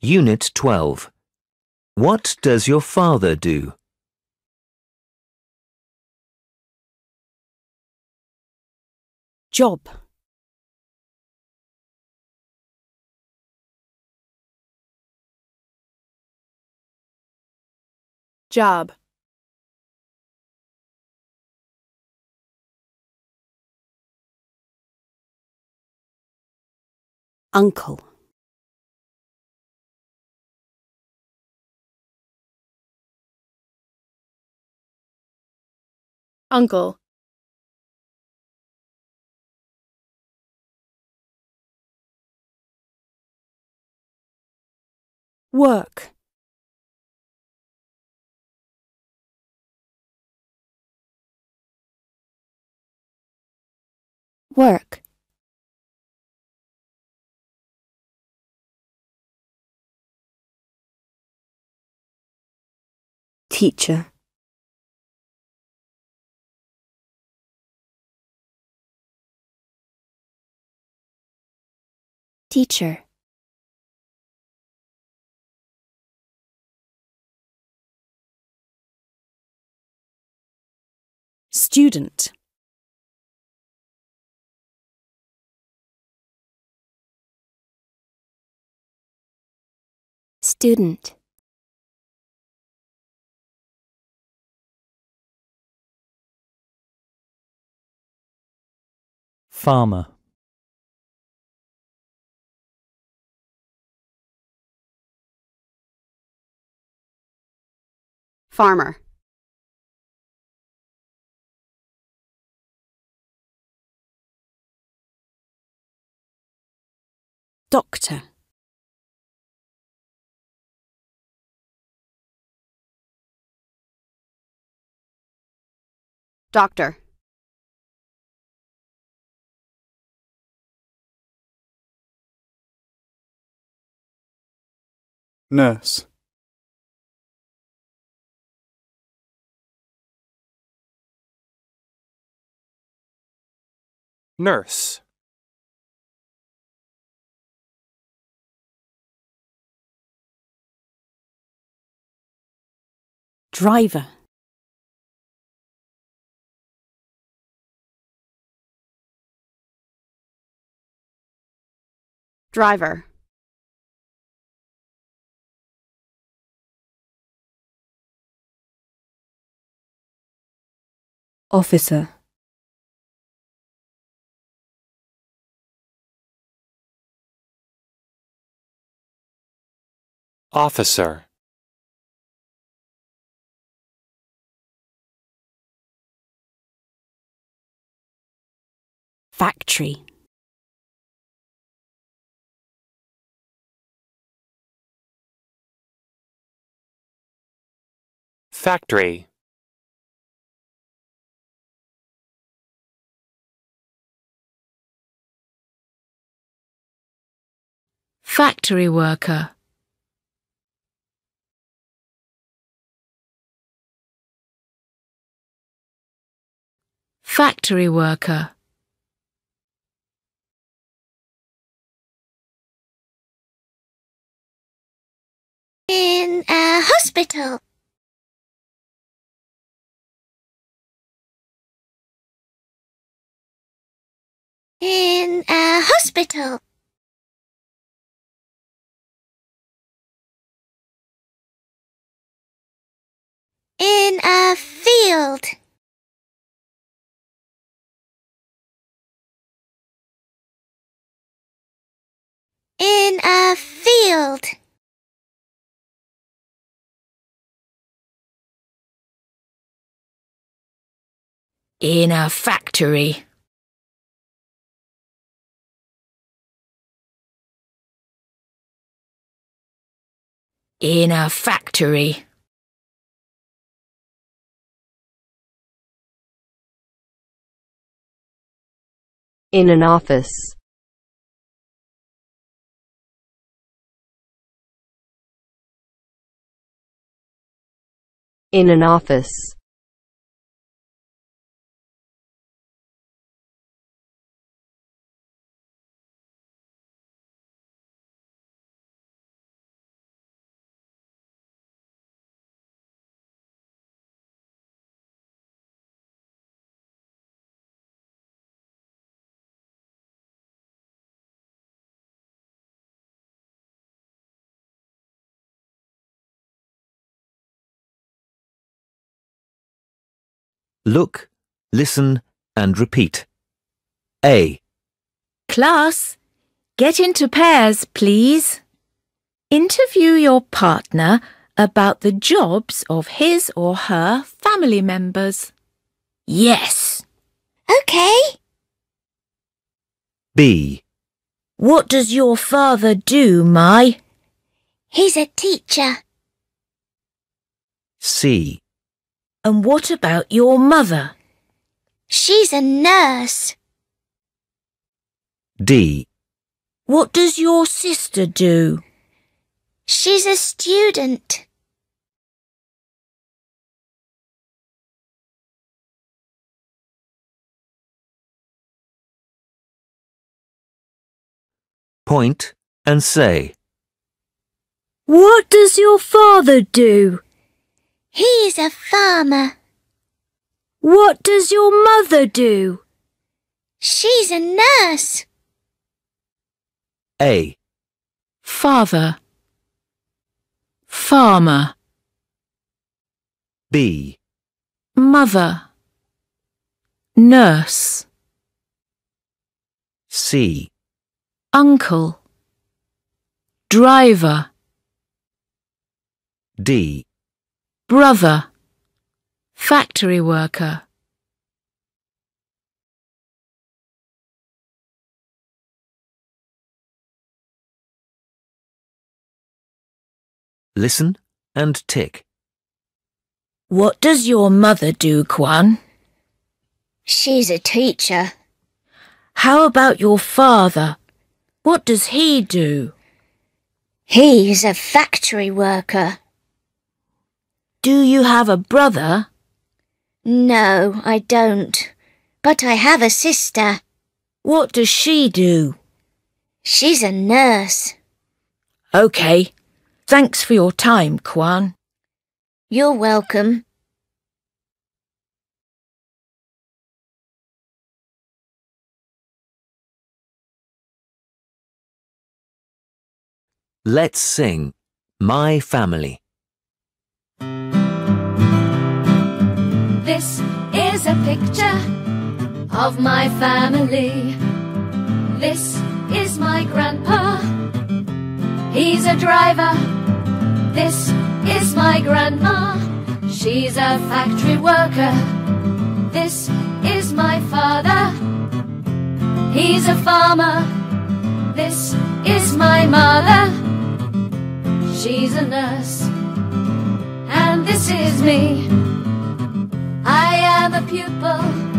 Unit 12. What does your father do? Job. Job. Uncle. Uncle. Work. Work. Teacher. Teacher. Student. Student. Farmer. Farmer. Doctor. Doctor. Nurse. Nurse. Driver. Driver. Officer. Officer. Factory. Factory. Factory worker. Factory worker. In a hospital. In a hospital. In a field. In a field. In a factory. In a factory. In an office. In an office. Look, listen and repeat. A. Class, get into pairs, please. Interview your partner about the jobs of his or her family members. Yes. Okay. B. What does your father do, Mai? He's a teacher. C. And what about your mother? She's a nurse. D. What does your sister do? She's a student. Point and say. What does your father do? He's a farmer. What does your mother do? She's a nurse. A. Father. Farmer. B. Mother. Nurse. C. Uncle. Driver. D. Brother. Factory worker. Listen and tick. What does your mother do, Kwan? She's a teacher. How about your father? What does he do? He's a factory worker. Do you have a brother? No, I don't. But I have a sister. What does she do? She's a nurse. OK. Thanks for your time, Kwan. You're welcome. Let's sing My Family. This is a picture of my family. This is my grandpa. He's a driver. This is my grandma. She's a factory worker. This is my father. He's a farmer. This is my mother. She's a nurse. And this is me. I am a pupil.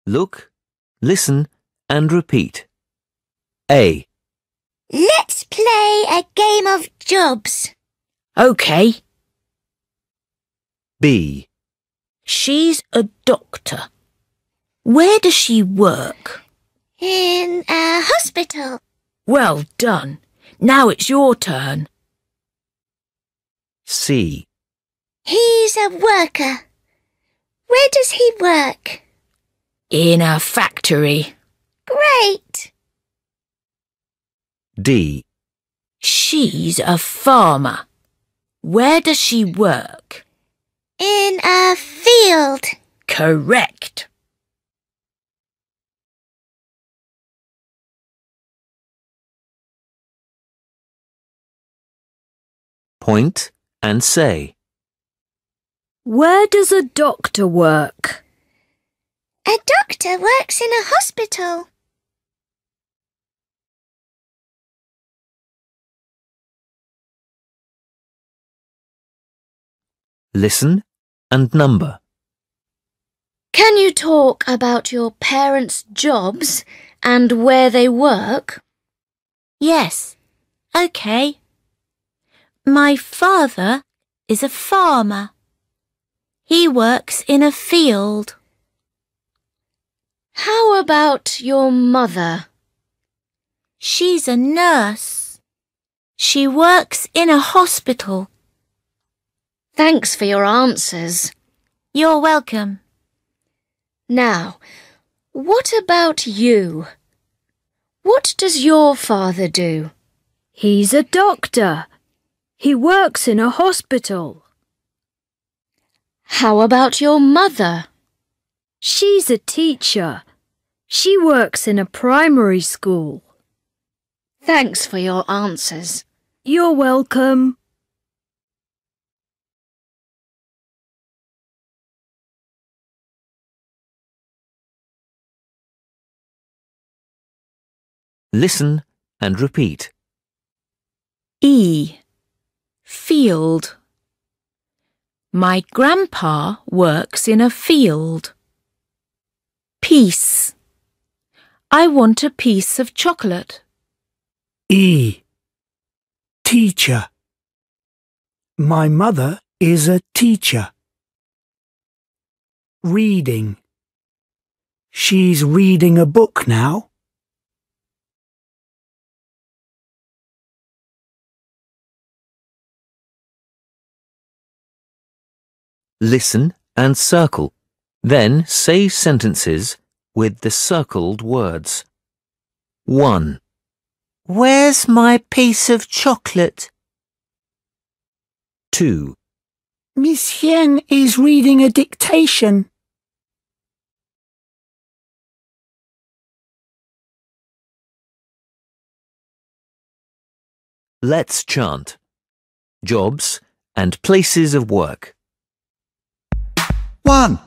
Look, listen and repeat. A. Let's play a game of jobs. OK. B. She's a doctor. Where does she work? In a hospital. Well done. Now it's your turn. C. He's a worker. Where does he work? In a factory. Great. D. She's a farmer. Where does she work? In a field. Correct. Point and say. Where does a doctor work? A doctor works in a hospital. Listen and number. Can you talk about your parents' jobs and where they work? Yes. OK. My father is a farmer. He works in a field. How about your mother? She's a nurse. She works in a hospital. Thanks for your answers. You're welcome. Now, what about you? What does your father do? He's a doctor. He works in a hospital. How about your mother? She's a teacher. She works in a primary school. Thanks for your answers. You're welcome. Listen and repeat. E. Field. My grandpa works in a field. Piece. I want a piece of chocolate. E. Teacher. My mother is a teacher. Reading. She's reading a book now. Listen and circle. Then say sentences with the circled words. 1. Where's my piece of chocolate? 2. Miss Tieng is reading a dictation. Let's chant. Jobs and places of work. 1,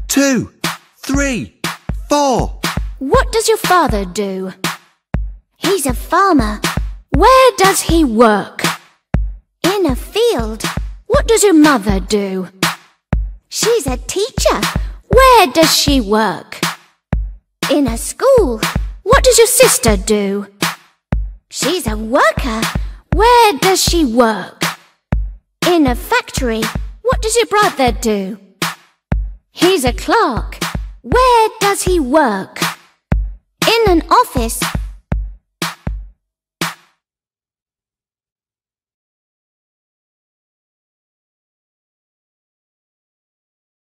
2, 3, 4. What does your father do? He's a farmer. Where does he work? In a field. What does your mother do? She's a teacher. Where does she work? In a school. What does your sister do? She's a worker. Where does she work? In a factory. What does your brother do? He's a clerk. Where does he work? In an office.